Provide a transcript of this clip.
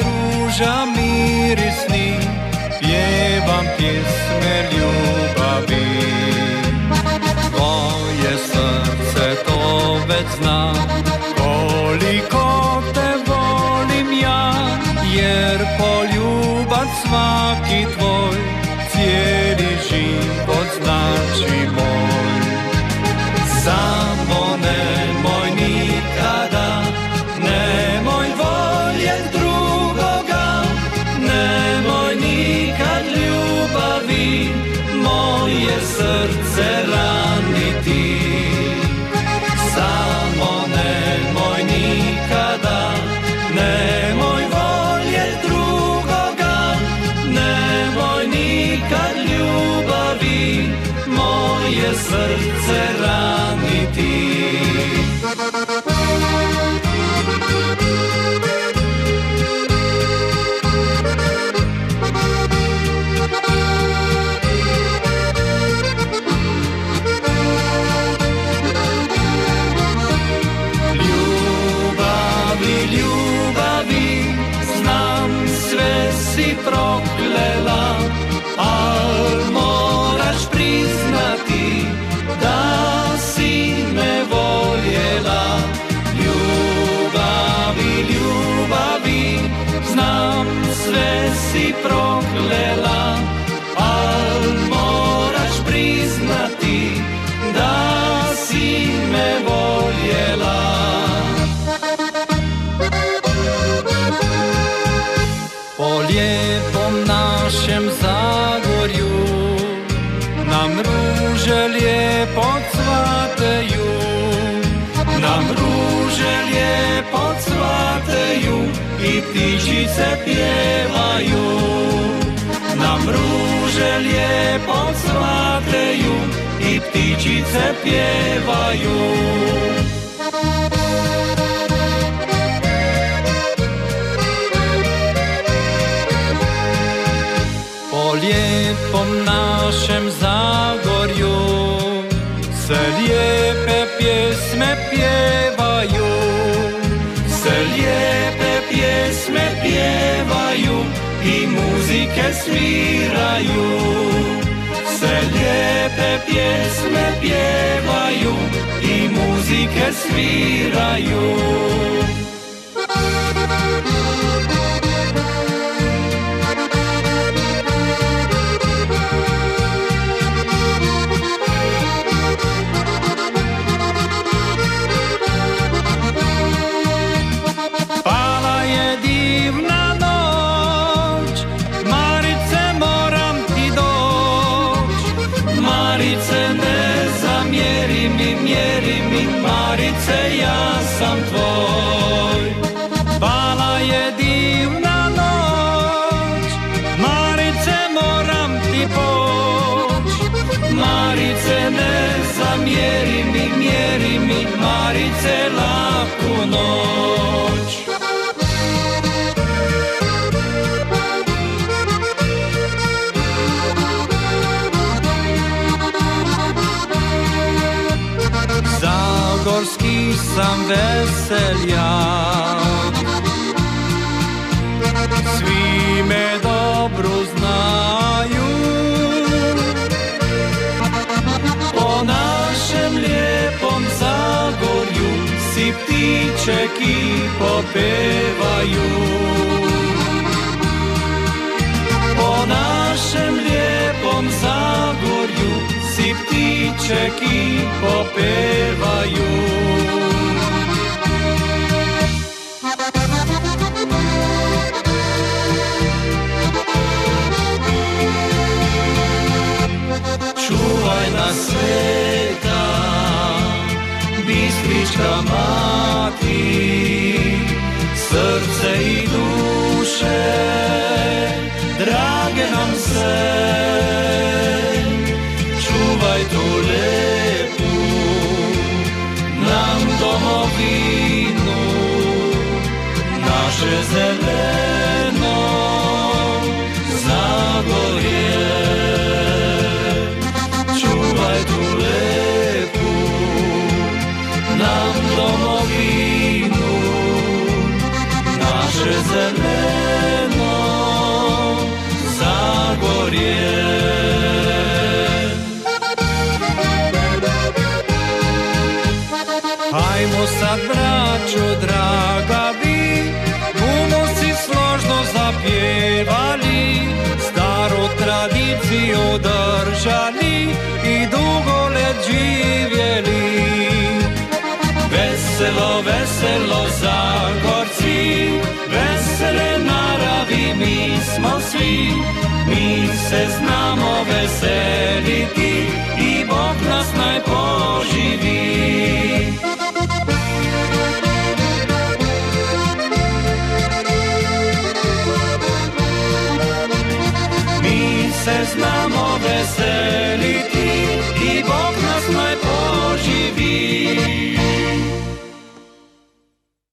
róża mirisný, pievam piesme ľubaví. Tvoje srdce to veď zná, koliko te volím ja, jer poljubať svaki tvoj, cijeli život znači moj. Samo nemoj nikada, nemoj voljet drugoga, nemoj nikad ljubavi moje srce raniti. Samo nemoj nikada, nemoj voljet drugoga, nemoj nikad ljubavi moje srce raniti. Ljubavi, znam sve si proklela, al moraš priznati da si me voljela. Ljubavi, znam sve si proklela, al moraš priznati da si me voljela. Po lijepom našem Zagorju nam ruže lijepo cvateju, nam ruže lijepo cvateju i ptičice pjevaju. Nam ruže lijepo cvateju i ptičice pjevaju. Po lijepom našem Zagorju se lijepe pjesme pjevaju, se lijepe pjesme pjevaju i muzike sviraju. Se lijepe pjesme pjevaju i muzike sviraju. Marice, ja sam tvoj. Pala je divna noć, Marice, moram ti poć. Marice, ne zamjeri mi, mjeri mi, Marice, laku noć. Zagorski sam veseljak, svi me dobro znaju. Po našem lijepom Zagorju si ptičeki popevaju. Po našem lijepom Zagorju si ptičeki popevaju. Čuvaj nas sveta, Bistrička mati, srce i duše, drage nam se. Čuvaj tu lepu nam domovinu, naše zeleno Zagorje. Čuvaj tu lepu nam domovinu, naše zeleno se znamo veseliti i Bog nas naj poživi. Mi se znamo veseliti